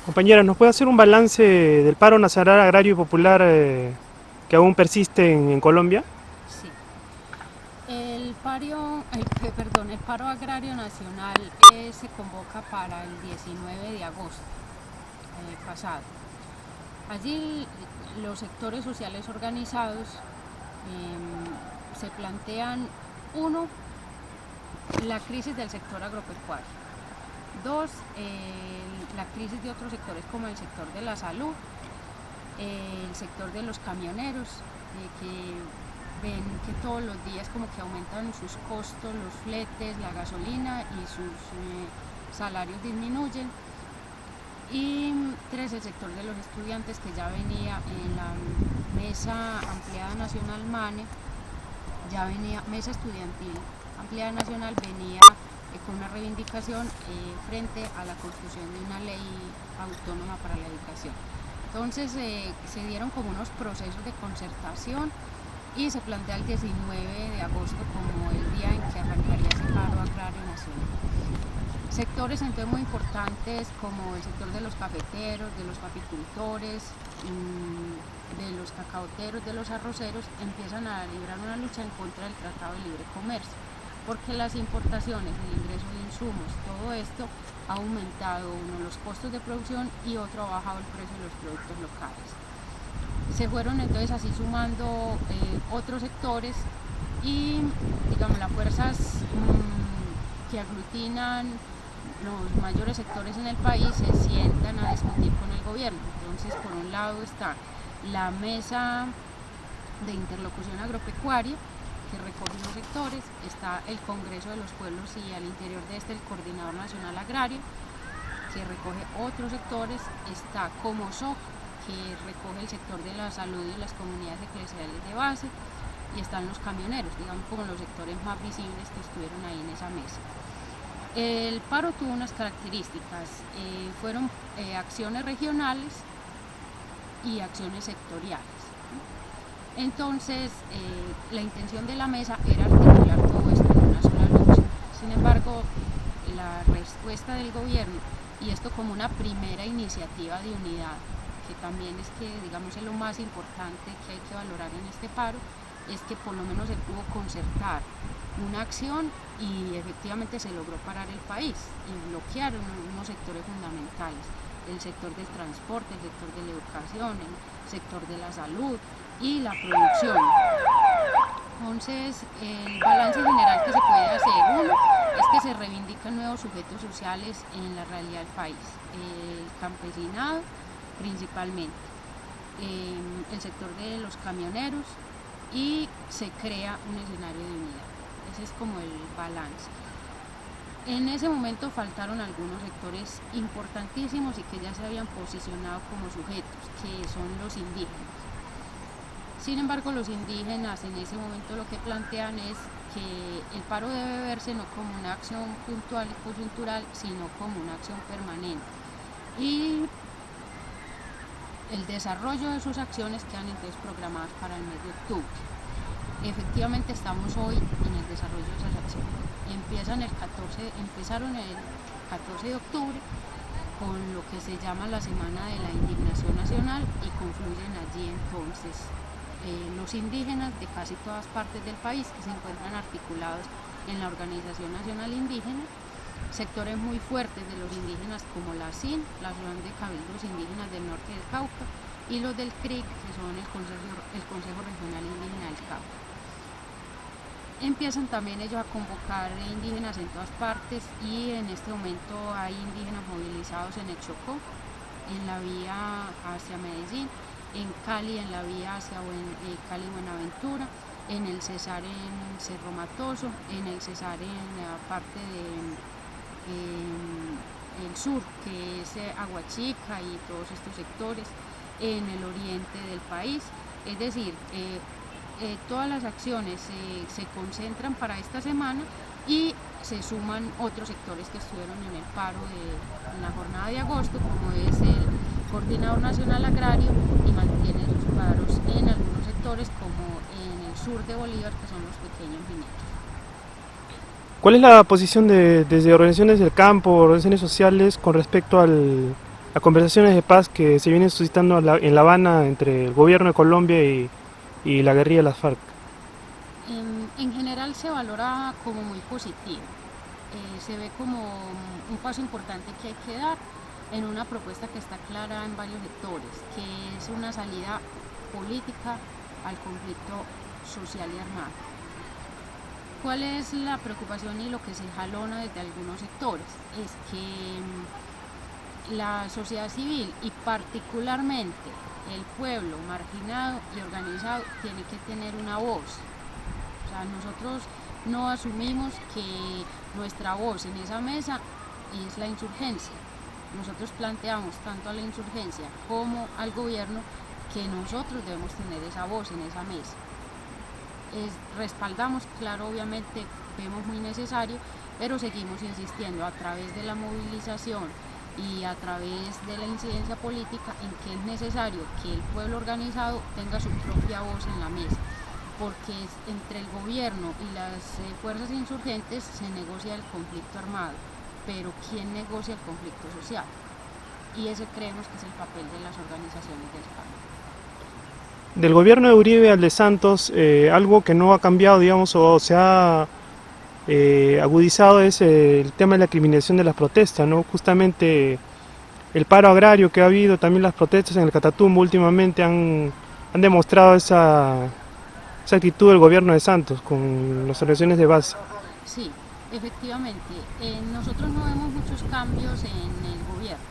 Compañera, ¿nos puede hacer un balance del paro nacional agrario y popular que aún persiste en Colombia? Sí. El paro agrario nacional se convoca para el 19 de agosto pasado. Allí los sectores sociales organizados se plantean, uno, la crisis del sector agropecuario; dos, la crisis de otros sectores como el sector de la salud, el sector de los camioneros, que ven que todos los días como que aumentan sus costos, los fletes, la gasolina, y sus salarios disminuyen. Y tres, el sector de los estudiantes, que ya venía en la Mesa Ampliada Nacional MANE, Mesa Estudiantil Ampliada Nacional, venía con una reivindicación frente a la construcción de una ley autónoma para la educación. Entonces se dieron como unos procesos de concertación y se plantea el 19 de agosto como el día en que arrancaría ese paro agrario nacional. Sectores entonces muy importantes como el sector de los cafeteros, de los apicultores, de los cacaoteros, de los arroceros, empiezan a librar una lucha en contra del Tratado de Libre Comercio, porque las importaciones, el ingreso de insumos, todo esto ha aumentado, uno, los costos de producción, y otro, ha bajado el precio de los productos locales. Se fueron entonces así sumando otros sectores, y digamos las fuerzas que aglutinan los mayores sectores en el país se sientan a discutir con el gobierno. Entonces, por un lado está la Mesa de Interlocución Agropecuaria, que recoge los sectores; está el Congreso de los Pueblos, y al interior de este el Coordinador Nacional Agrario, que recoge otros sectores; está Comosoc, que recoge el sector de la salud y las comunidades eclesiales de base; y están los camioneros, digamos como los sectores más visibles que estuvieron ahí en esa mesa. El paro tuvo unas características, fueron acciones regionales y acciones sectoriales. Entonces, la intención de la mesa era articular todo esto en una sola lucha. Sin embargo, la respuesta del gobierno, y esto como una primera iniciativa de unidad, que también es que, digamos, es lo más importante que hay que valorar en este paro, es que por lo menos se pudo concertar una acción y efectivamente se logró parar el país y bloquear unos sectores fundamentales: el sector del transporte, el sector de la educación, el sector de la salud y la producción. Entonces, el balance general que se puede hacer, uno, es que se reivindican nuevos sujetos sociales en la realidad del país, el campesinado principalmente, el sector de los camioneros, y se crea un escenario de unidad. Ese es como el balance. En ese momento faltaron algunos sectores importantísimos y que ya se habían posicionado como sujetos, que son los indígenas. Sin embargo, los indígenas en ese momento lo que plantean es que el paro debe verse no como una acción puntual y coyuntural, sino como una acción permanente. Y el desarrollo de sus acciones quedan entonces programadas para el mes de octubre. Efectivamente estamos hoy en el desarrollo de esas acciones. Empezaron el 14 de octubre con lo que se llama la Semana de la Indignación Nacional, y confluyen allí entonces los indígenas de casi todas partes del país, que se encuentran articulados en la Organización Nacional Indígena; sectores muy fuertes de los indígenas como la ASIN, la Asociación de Cabildos Indígenas del Norte del Cauca, y los del CRIC, que son el Consejo Regional Indígena del Cauca. Empiezan también ellos a convocar indígenas en todas partes, y en este momento hay indígenas movilizados en el Chocó, en la vía hacia Medellín; en Cali, en la vía hacia Cali-Buenaventura; en el Cesar en Cerro Matoso; en el Cesar en la parte del sur, que es Aguachica y todos estos sectores; en el oriente del país. Es decir, todas las acciones se concentran para esta semana, y se suman otros sectores que estuvieron en el paro en la jornada de agosto, como es el Coordinador Nacional Agrario, y mantiene sus paros en algunos sectores como en el sur de Bolívar, que son los pequeños mineros. ¿Cuál es la posición desde organizaciones del campo, organizaciones sociales, con respecto al las conversaciones de paz que se vienen suscitando en La Habana entre el gobierno de Colombia y la guerrilla de las FARC? En general se valora como muy positivo. Se ve como un paso importante que hay que dar en una propuesta que está clara en varios sectores, que es una salida política al conflicto social y armado. ¿Cuál es la preocupación y lo que se jalona desde algunos sectores? Es que la sociedad civil y particularmente el pueblo marginado y organizado tiene que tener una voz. O sea, nosotros no asumimos que nuestra voz en esa mesa es la insurgencia. Nosotros planteamos tanto a la insurgencia como al gobierno que nosotros debemos tener esa voz en esa mesa. Respaldamos, claro, obviamente vemos muy necesario, pero seguimos insistiendo a través de la movilización y a través de la incidencia política en que es necesario que el pueblo organizado tenga su propia voz en la mesa, porque entre el gobierno y las fuerzas insurgentes se negocia el conflicto armado, pero ¿quién negocia el conflicto social? Y ese creemos que es el papel de las organizaciones del paro. Del gobierno de Uribe al de Santos, algo que no ha cambiado, digamos, o se ha agudizado es el tema de la criminalización de las protestas, ¿no? Justamente el paro agrario que ha habido, también las protestas en el Catatumbo últimamente han demostrado esa actitud del gobierno de Santos con las organizaciones de base. Sí, efectivamente, nosotros no vemos muchos cambios en el gobierno.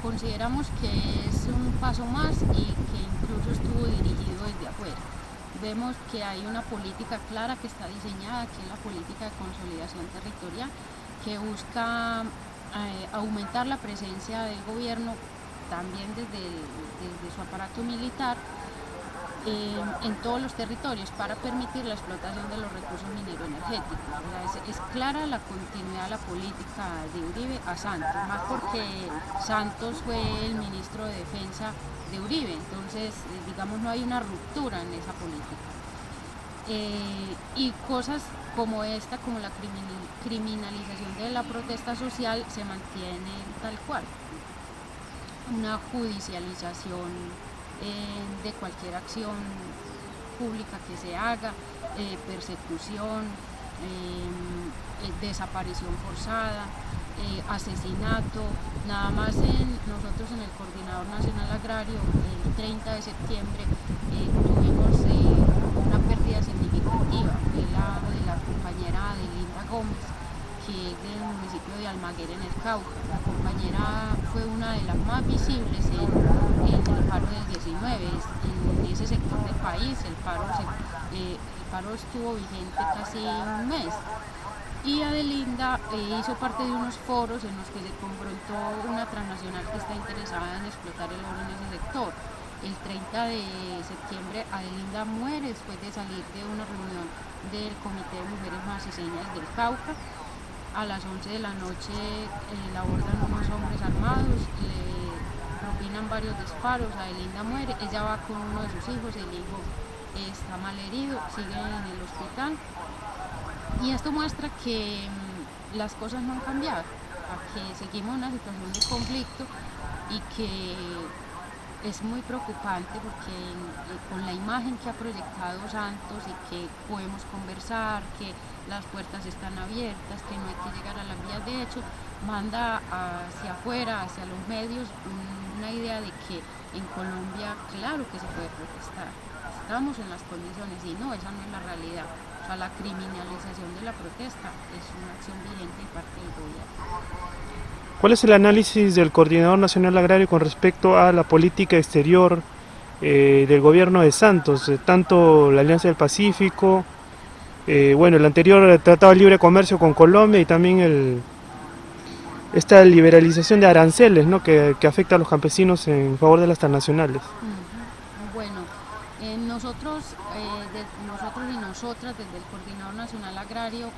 Consideramos que es un paso más y que incluso estuvo dirigido desde afuera. Vemos que hay una política clara que está diseñada, que es la política de consolidación territorial, que busca aumentar la presencia del gobierno también desde su aparato militar en todos los territorios para permitir la explotación de los recursos minero-energéticos. O sea, es clara la continuidad de la política de Uribe a Santos, más porque Santos fue el ministro de Defensa de Uribe, entonces digamos no hay una ruptura en esa política. Y cosas como esta, como la criminalización de la protesta social, se mantiene tal cual. Una judicialización de cualquier acción pública que se haga, persecución, desaparición forzada, asesinato. Nada más nosotros en el Coordinador Nacional Agrario, el 30 de septiembre, tuvimos una pérdida significativa, que es la de la compañera Adelinda Gómez, que es del municipio de Almaguer en el Cauca. La compañera fue una de las más visibles en el paro del 19, en ese sector del país. El paro estuvo vigente casi un mes. Y Adelinda hizo parte de unos foros en los que se confrontó una transnacional que está interesada en explotar el oro en ese sector. El 30 de septiembre Adelinda muere después de salir de una reunión del Comité de Mujeres Maciseñas del Cauca. A las 11 de la noche la abordan unos hombres armados, le propinan varios disparos, Adelinda muere, ella va con uno de sus hijos, el hijo está mal herido, sigue en el hospital. Y esto muestra que las cosas no han cambiado, que seguimos en una situación de conflicto y que es muy preocupante porque con la imagen que ha proyectado Santos y que podemos conversar, que las puertas están abiertas, que no hay que llegar a las vías de hecho, manda hacia afuera, hacia los medios, una idea de que en Colombia claro que se puede protestar, estamos en las condiciones y no, esa no es la realidad. O sea, la criminalización de la protesta es una acción vigente de parte del gobierno. ¿Cuál es el análisis del Coordinador Nacional Agrario con respecto a la política exterior del gobierno de Santos? Tanto la Alianza del Pacífico, el anterior Tratado de Libre Comercio con Colombia y también esta liberalización de aranceles, ¿no? que afecta a los campesinos en favor de las transnacionales. Bueno, nosotros y nosotras desde el Coordinador Nacional Agrario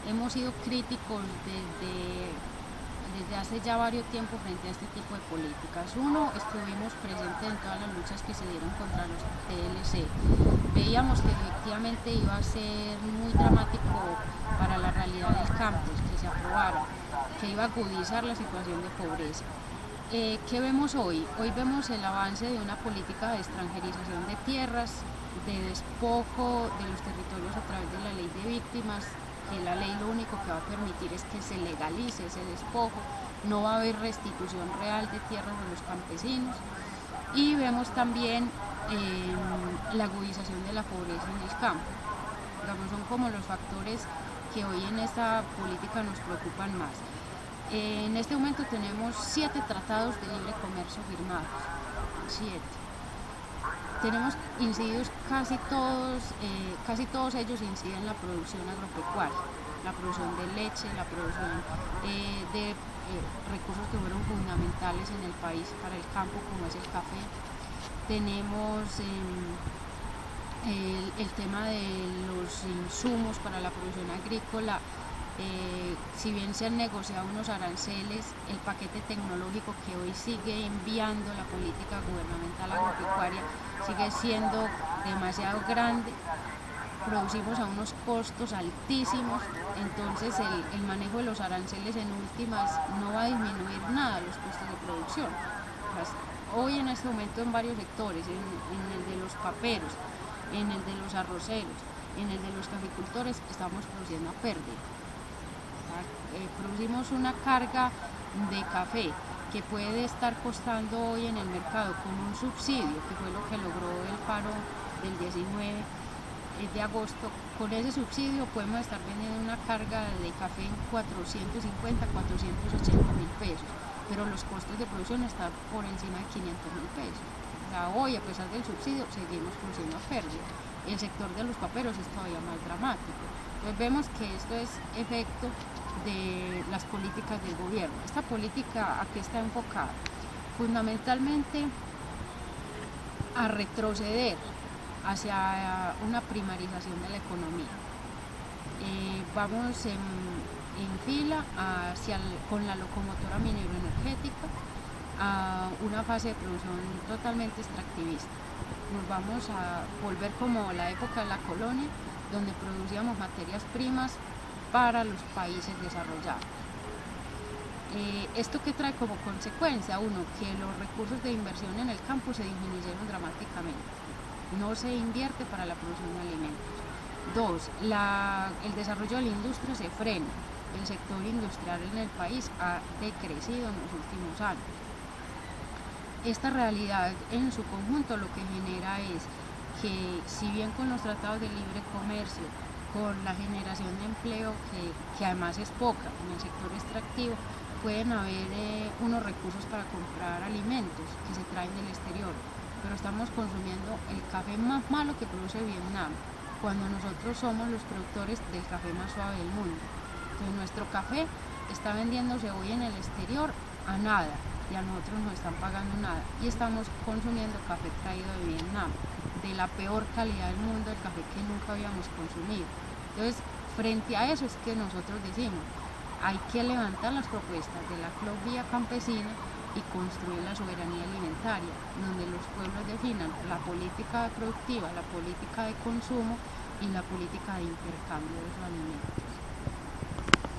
hemos sido críticos desde hace ya varios tiempo frente a este tipo de políticas. Uno, estuvimos presentes en todas las luchas que se dieron contra los TLC. Veíamos que efectivamente iba a ser muy dramático para la realidad del campo que se aprobara. que iba a agudizar la situación de pobreza. ¿Qué vemos hoy? Hoy vemos el avance de una política de extranjerización de tierras, de despojo de los territorios a través de la ley de víctimas, que la ley lo único que va a permitir es que se legalice ese despojo, no va a haber restitución real de tierras a los campesinos. Y vemos también la agudización de la pobreza en el campo. Digamos, son como los factores que hoy en esta política nos preocupan más. En este momento tenemos 7 tratados de libre comercio firmados, 7. Tenemos incididos casi todos ellos inciden en la producción agropecuaria, la producción de leche, la producción de recursos que fueron fundamentales en el país para el campo, como es el café. Tenemos el tema de los insumos para la producción agrícola. Si bien se han negociado unos aranceles, el paquete tecnológico que hoy sigue enviando la política gubernamental agropecuaria sigue siendo demasiado grande. Producimos a unos costos altísimos, entonces el manejo de los aranceles en últimas no va a disminuir nada los costos de producción. Hoy en este momento en varios sectores, en el de los paperos, en el de los arroceros, en el de los caficultores, estamos produciendo a pérdida. Producimos una carga de café que puede estar costando hoy en el mercado con un subsidio, que fue lo que logró el paro del 19 de agosto. Con ese subsidio podemos estar vendiendo una carga de café en 450, 480 mil pesos, pero los costos de producción están por encima de 500 mil pesos. O sea, hoy, a pesar del subsidio, seguimos produciendo a pérdida. El sector de los paperos es todavía más dramático. Entonces vemos que esto es efecto de las políticas del gobierno. Esta política, ¿a qué está enfocada? Fundamentalmente a retroceder hacia una primarización de la economía. Vamos en fila con la locomotora minero-energética a una fase de producción totalmente extractivista. Nos vamos a volver como la época de la colonia, donde producíamos materias primas para los países desarrollados. ¿Esto qué trae como consecuencia? Uno, que los recursos de inversión en el campo se disminuyeron dramáticamente. No se invierte para la producción de alimentos. 2, el desarrollo de la industria se frena. El sector industrial en el país ha decrecido en los últimos años. Esta realidad en su conjunto lo que genera es que, si bien con los tratados de libre comercio, con la generación de empleo, que además es poca en el sector extractivo, pueden haber unos recursos para comprar alimentos que se traen del exterior, pero estamos consumiendo el café más malo que produce Vietnam, cuando nosotros somos los productores del café más suave del mundo. Entonces nuestro café está vendiéndose hoy en el exterior a nada, y a nosotros no están pagando nada, y estamos consumiendo café traído de Vietnam, de la peor calidad del mundo, el café que nunca habíamos consumido. Entonces, frente a eso es que nosotros decimos, hay que levantar las propuestas de la vía campesina y construir la soberanía alimentaria, donde los pueblos definan la política productiva, la política de consumo y la política de intercambio de sus alimentos.